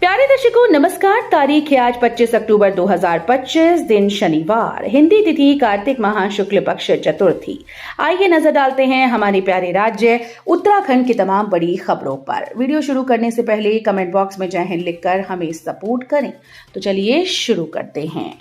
प्यारे दर्शकों नमस्कार। तारीख है आज 25 अक्टूबर 2025, दिन शनिवार, हिंदी तिथि कार्तिक माह शुक्ल पक्ष चतुर्थी। आइए नजर डालते हैं हमारे प्यारे राज्य उत्तराखंड की तमाम बड़ी खबरों पर। वीडियो शुरू करने से पहले कमेंट बॉक्स में जय हिंद लिखकर हमें सपोर्ट करें। तो चलिए शुरू करते हैं।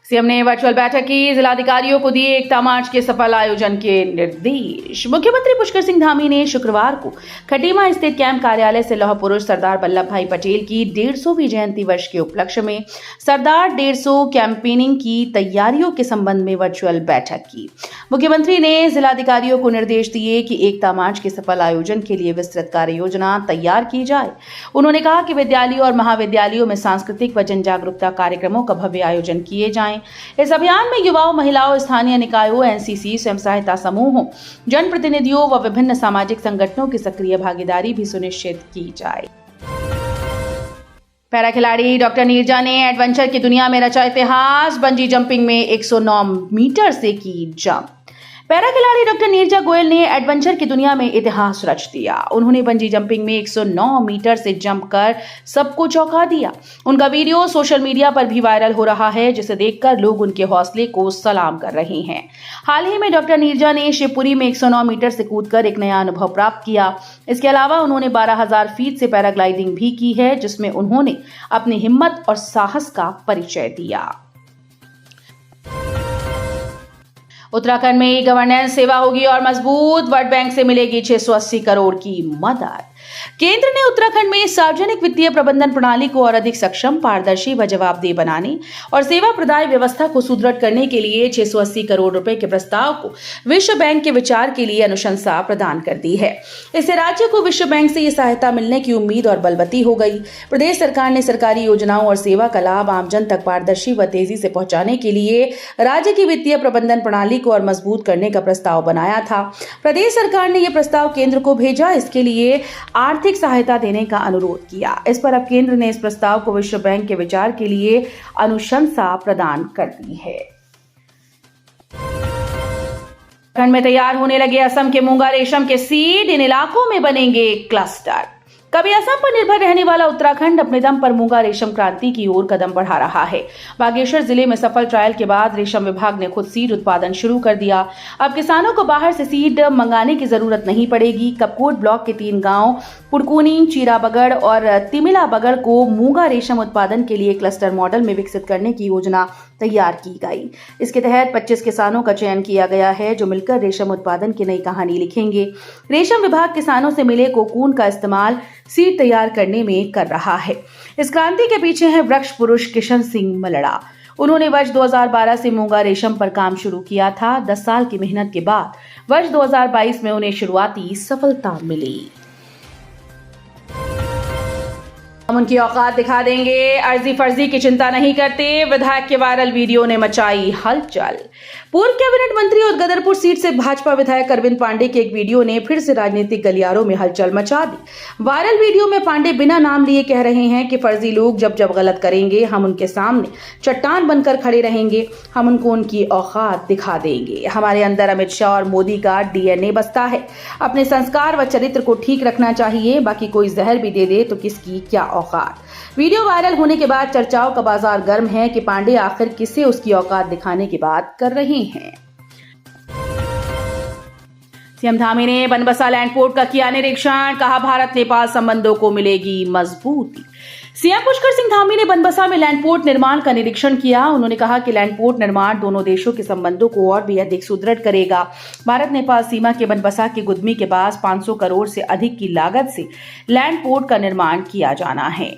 सीएम ने वर्चुअल बैठक की, जिलाधिकारियों को दिए एकता मार्च के सफल आयोजन के निर्देश। मुख्यमंत्री पुष्कर सिंह धामी ने शुक्रवार को खटीमा स्थित कैंप कार्यालय से लौह पुरुष सरदार वल्लभ भाई पटेल की 150वीं जयंती वर्ष के उपलक्ष्य में सरदार 150 कैंपेनिंग की तैयारियों के संबंध में वर्चुअल बैठक की। मुख्यमंत्री ने जिलाधिकारियों को निर्देश दिए कि एकता मार्च के सफल आयोजन के लिए विस्तृत कार्य योजना तैयार की जाए। उन्होंने कहा कि विद्यालयों और महाविद्यालयों में सांस्कृतिक व जन जागरूकता कार्यक्रमों का भव्य आयोजन किए जाएं। इस अभियान में युवाओं, महिलाओं, स्थानीय निकायों, एनसीसी, स्वयं सहायता समूहों, जनप्रतिनिधियों व विभिन्न सामाजिक संगठनों की सक्रिय भागीदारी भी सुनिश्चित की जाए। पैरा खिलाड़ी डॉक्टर नीरजा ने एडवेंचर की दुनिया में रचा इतिहास। बंजी जंपिंग में 109 मीटर से की जंप। पैरा खिलाड़ी डॉक्टर नीरजा गोयल ने एडवेंचर की दुनिया में इतिहास रच दिया। उन्होंने बंजी जंपिंग में 109 मीटर से जंप कर सबको चौंका दिया। उनका वीडियो सोशल मीडिया पर भी वायरल हो रहा है, जिसे देखकर लोग उनके हौसले को सलाम कर रहे हैं। हाल ही में डॉक्टर नीरजा ने शिवपुरी में 109 मीटर से कूदकर एक नया अनुभव प्राप्त किया। इसके अलावा उन्होंने 12,000 फीट से पैराग्लाइडिंग भी की है, जिसमें उन्होंने अपनी हिम्मत और साहस का परिचय दिया। उत्तराखंड में गवर्नेंस सेवा होगी और मजबूत। वर्ल्ड बैंक से मिलेगी 680 करोड़ की मदद। केंद्र ने उत्तराखंड में सार्वजनिक वित्तीय प्रबंधन प्रणाली को और अधिक सक्षम, पारदर्शी व जवाबदेह बनाने और सेवा प्रदाय व्यवस्था को सुदृढ़ करने के लिए 680 करोड़ रुपए के प्रस्ताव को विश्व बैंक के विचार के लिए अनुशंसा प्रदान कर दी है। इससे राज्य को विश्व बैंक से ये सहायता मिलने की उम्मीद और बलवती हो गई। प्रदेश सरकार ने सरकारी योजनाओं और सेवा का लाभ आमजन तक पारदर्शी व तेजी से पहुंचाने के लिए राज्य की वित्तीय प्रबंधन प्रणाली को और मजबूत करने का प्रस्ताव बनाया था। प्रदेश सरकार ने यह प्रस्ताव केंद्र को भेजा। इसके लिए आर्थिक सहायता देने का अनुरोध किया। इस पर अब केंद्र ने इस प्रस्ताव को विश्व बैंक के विचार के लिए अनुशंसा प्रदान कर दी है। उत्तराखंड में तैयार होने लगे असम के मूंगा रेशम के सीड। इन इलाकों में बनेंगे क्लस्टर। कभी असम पर निर्भर रहने वाला उत्तराखंड अपने दम पर मूंगा रेशम क्रांति की ओर कदम बढ़ा रहा है। बागेश्वर जिले में सफल ट्रायल के बाद रेशम विभाग ने खुद सीड उत्पादन शुरू कर दिया। अब किसानों को बाहर से सीड मंगाने की जरूरत नहीं पड़ेगी। कपकोट ब्लॉक के 3 गांव पुड़कुनी, चीराबगड़ और तिमिलाबगड़ को मूंगा रेशम उत्पादन के लिए क्लस्टर मॉडल में विकसित करने की योजना तैयार की गई। इसके तहत 25 किसानों का चयन किया गया है, जो मिलकर रेशम उत्पादन की नई कहानी लिखेंगे। रेशम विभाग किसानों से मिले कोकून का इस्तेमाल सीड तैयार करने में कर रहा है। इस क्रांति के पीछे है वृक्ष पुरुष किशन सिंह मलड़ा। उन्होंने वर्ष 2012 से मूंगा रेशम पर काम शुरू किया था। 10 साल की मेहनत के बाद वर्ष 2022 में उन्हें शुरुआती सफलता मिली। हम उनकी औकात दिखा देंगे, अर्जी फर्जी की चिंता नहीं करते। विधायक के वायरल वीडियो ने मचाई हलचल। पूर्व कैबिनेट मंत्री और गदरपुर सीट से भाजपा विधायक अरविंद पांडे के एक वीडियो ने फिर से राजनीतिक गलियारों में हलचल मचा दी। वायरल वीडियो में पांडे बिना नाम लिए कह रहे हैं कि फर्जी लोग जब जब गलत करेंगे, हम उनके सामने चट्टान बनकर खड़े रहेंगे। हम उनको उनकी औकात दिखा देंगे। हमारे अंदर अमित शाह और मोदी का डीएनए बसता है। अपने संस्कार व चरित्र को ठीक रखना चाहिए। बाकी कोई जहर भी दे दे तो किसकी क्या औकात। वीडियो वायरल होने के बाद चर्चाओं का बाजार गर्म है कि पांडे आखिर किसे उसकी औकात दिखाने की बात कर रहे हैं। सीएम धामी ने बनबसा लैंडपोर्ट का किया निरीक्षण। कहा भारत नेपाल संबंधों को मिलेगी मजबूती। सीएम पुष्कर सिंह धामी ने बनबसा में लैंडपोर्ट निर्माण का निरीक्षण किया। उन्होंने कहा कि लैंडपोर्ट निर्माण दोनों देशों के संबंधों को और भी अधिक सुदृढ़ करेगा। भारत नेपाल सीमा के बनबसा के गुदमी के पास 500 करोड़ से अधिक की लागत से लैंडपोर्ट का निर्माण किया जाना है।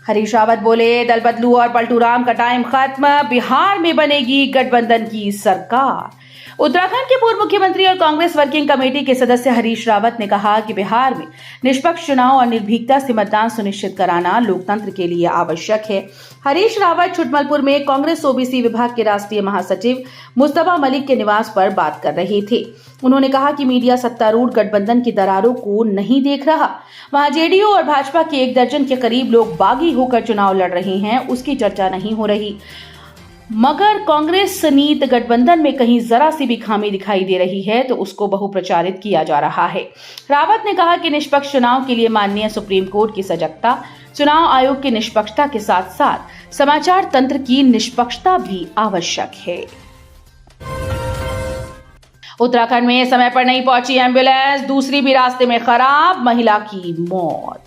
हरीश रावत बोले, दल बदलू और पलटूराम का टाइम खत्म। बिहार में बनेगी गठबंधन की सरकार। उत्तराखंड के पूर्व मुख्यमंत्री और कांग्रेस वर्किंग कमेटी के सदस्य हरीश रावत ने कहा कि बिहार में निष्पक्ष चुनाव और निर्भीकता से मतदान सुनिश्चित कराना लोकतंत्र के लिए आवश्यक है। हरीश रावत छुटमलपुर में कांग्रेस ओबीसी विभाग के राष्ट्रीय महासचिव मुस्तफा मलिक के निवास पर बात कर रहे थे। उन्होंने कहा कि मीडिया सत्तारूढ़ गठबंधन की दरारों को नहीं देख रहा। वहां जेडीयू और भाजपा के 1 दर्जन के करीब लोग बागी होकर चुनाव लड़ रहे हैं, उसकी चर्चा नहीं हो रही। मगर कांग्रेस नीत गठबंधन में कहीं जरा सी भी खामी दिखाई दे रही है तो उसको बहुप्रचारित किया जा रहा है। रावत ने कहा कि निष्पक्ष चुनाव के लिए माननीय सुप्रीम कोर्ट की सजगता, चुनाव आयोग की निष्पक्षता के साथ साथ समाचार तंत्र की निष्पक्षता भी आवश्यक है। उत्तराखंड में समय पर नहीं पहुंची एम्बुलेंस, दूसरी भी रास्ते में खराब, महिला की मौत।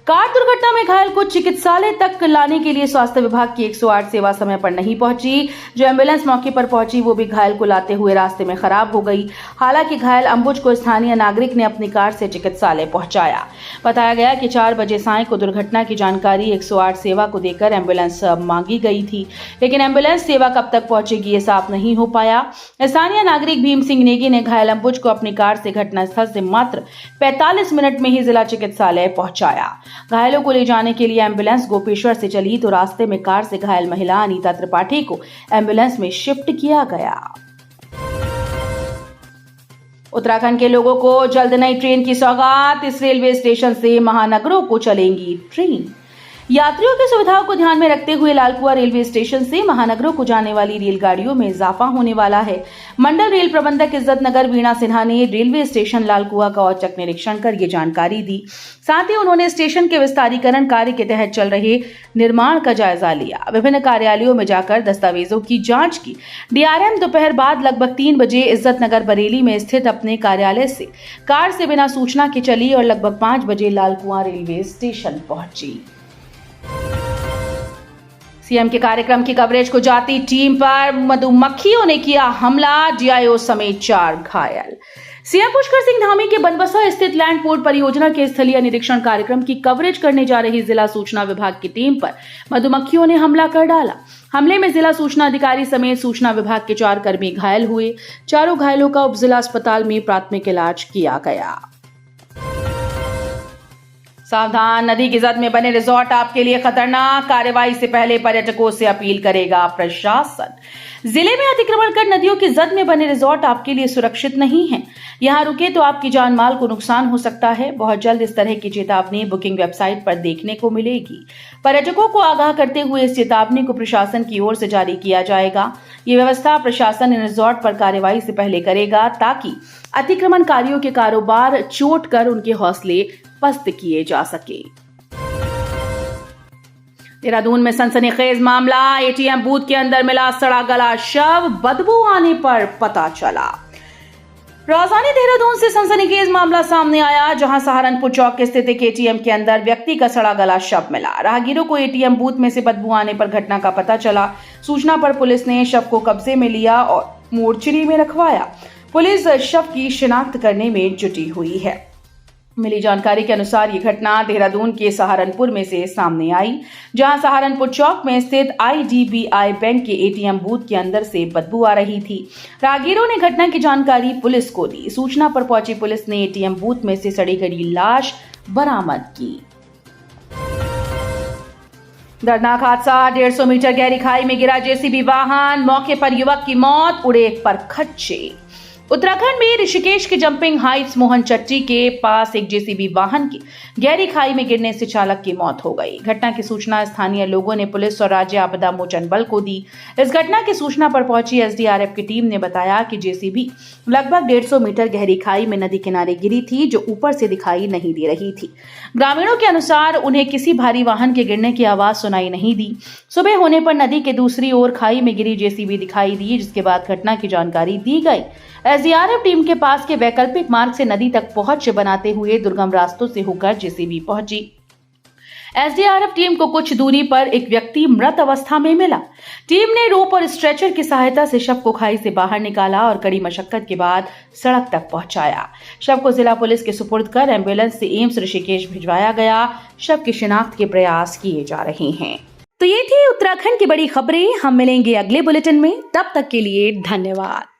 कार दुर्घटना में घायल को चिकित्सालय तक लाने के लिए स्वास्थ्य विभाग की 108 सेवा समय पर नहीं पहुंची। जो एम्बुलेंस मौके पर पहुंची वो भी घायल को लाते हुए रास्ते में खराब हो गई। हालांकि घायल अंबुज को स्थानीय नागरिक ने अपनी कार से चिकित्सालय पहुंचाया। बताया गया कि 4 बजे सांय को दुर्घटना की जानकारी 108 सेवा को देकर एम्बुलेंस मांगी गई थी, लेकिन एम्बुलेंस सेवा कब तक पहुंचेगी ये साफ नहीं हो पाया। स्थानीय नागरिक भीम सिंह नेगी ने घायल अंबुज को अपनी कार से घटनास्थल से मात्र 45 मिनट में ही जिला चिकित्सालय पहुंचाया। घायलों को ले जाने के लिए एम्बुलेंस गोपेश्वर से चली तो रास्ते में कार से घायल महिला अनीता त्रिपाठी को एम्बुलेंस में शिफ्ट किया गया। उत्तराखंड के लोगों को जल्द नई ट्रेन की सौगात, इस रेलवे स्टेशन से महानगरों को चलेंगी ट्रेन। यात्रियों की सुविधाओं को ध्यान में रखते हुए लालकुआ रेलवे स्टेशन से महानगरों को जाने वाली रेलगाड़ियों में इजाफा होने वाला है। मंडल रेल प्रबंधक इज्जत नगर वीणा सिन्हा ने रेलवे स्टेशन लालकुआ का औचक निरीक्षण कर ये जानकारी दी। साथ ही उन्होंने स्टेशन के विस्तारीकरण कार्य के तहत चल रहे निर्माण का जायजा लिया। विभिन्न कार्यालयों में जाकर दस्तावेजों की जांच की। डीआरएम दोपहर बाद लगभग 3 बजे इज्जत नगर बरेली में स्थित अपने कार्यालय से कार से बिना सूचना के चली और लगभग 5 बजे लालकुआ रेलवे स्टेशन पहुंची। सीएम के कार्यक्रम की कवरेज को जाती टीम पर मधुमक्खियों ने किया हमला, डीआईओ समेत 4 घायल। सीएम पुष्कर सिंह धामी के बनबसा स्थित लैंड पोर्ट परियोजना के स्थलीय निरीक्षण कार्यक्रम की कवरेज करने जा रही जिला सूचना विभाग की टीम पर मधुमक्खियों ने हमला कर डाला। हमले में जिला सूचना अधिकारी समेत सूचना विभाग के 4 कर्मी घायल हुए। चारों घायलों का उप जिला अस्पताल में प्राथमिक इलाज किया गया। सावधान, नदी की जद में बने रिजॉर्ट आपके लिए खतरनाक, कार्रवाई से पहले पर्यटकों से अपील करेगा प्रशासन। जिले में अतिक्रमण कर नदियों की जद में बने रिजॉर्ट आपके लिए सुरक्षित नहीं हैं। यहां रुके तो आपकी जान माल को नुकसान हो सकता है। बहुत जल्द इस तरह की चेतावनी बुकिंग वेबसाइट पर देखने को मिलेगी। पर्यटकों को आगाह करते हुए इस चेतावनी को प्रशासन की ओर से जारी किया जाएगा। ये व्यवस्था प्रशासन इन रिजॉर्ट पर कार्रवाई से पहले करेगा ताकि अतिक्रमणकारियों के कारोबार चोट कर उनके हौसले पस्त किए जा सके। देहरादून में सनसनीखेज मामला, एटीएम बूथ के अंदर मिला सड़ा गला शव, बदबू आने पर पता चला। राजधानी देहरादून से सनसनीखेज मामला सामने आया, जहां सहारनपुर चौक स्थित एक एटीएम के अंदर व्यक्ति का सड़ा गला शव मिला। राहगीरों को एटीएम बूथ में से बदबू आने पर घटना का पता चला। सूचना पर पुलिस ने शव को कब्जे में लिया और मोर्चरी में रखवाया। पुलिस शव की शिनाख्त करने में जुटी हुई है। मिली जानकारी के अनुसार ये घटना देहरादून के सहारनपुर में से सामने आई, जहां सहारनपुर चौक में स्थित आईडीबीआई बैंक के एटीएम बूथ के अंदर से बदबू आ रही थी। राहगीरों ने घटना की जानकारी पुलिस को दी। सूचना पर पहुंची पुलिस ने एटीएम बूथ में से सड़ी गली लाश बरामद की। दर्दनाक हादसा, 150 मीटर गहरी खाई में गिरा जेसीबी वाहन, मौके पर युवक की मौत, उड़े पर खच्चे। उत्तराखंड में ऋषिकेश के जंपिंग हाइट्स मोहन चट्टी के पास एक जेसीबी वाहन की गहरी खाई में गिरने से चालक की मौत हो गई। घटना की सूचना स्थानीय लोगों ने पुलिस और राज्य आपदा मोचन बल को दी। इस घटना की सूचना पर पहुंची एसडीआरएफ की टीम ने बताया कि जेसीबी लगभग 150 मीटर गहरी खाई में नदी किनारे गिरी थी, जो ऊपर से दिखाई नहीं दे रही थी। ग्रामीणों के अनुसार उन्हें किसी भारी वाहन के गिरने की आवाज सुनाई नहीं दी। सुबह होने पर नदी के दूसरी ओर खाई में गिरी जेसीबी दिखाई दी, जिसके बाद घटना की जानकारी दी गई। एसडीआरएफ टीम के पास के वैकल्पिक मार्ग से नदी तक पहुंच बनाते हुए दुर्गम रास्तों से होकर जेसीबी पहुंची। एसडीआरएफ टीम को कुछ दूरी पर एक व्यक्ति मृत अवस्था में मिला। टीम ने रोप और स्ट्रेचर की सहायता से शव को खाई से बाहर निकाला और कड़ी मशक्कत के बाद सड़क तक पहुंचाया। शव को जिला पुलिस के सुपुर्द कर एम्बुलेंस से एम्स ऋषिकेश भिजवाया गया। शव की शिनाख्त के प्रयास किए जा रहे हैं। तो ये थी उत्तराखंड की बड़ी खबरें। हम मिलेंगे अगले बुलेटिन में, तब तक के लिए धन्यवाद।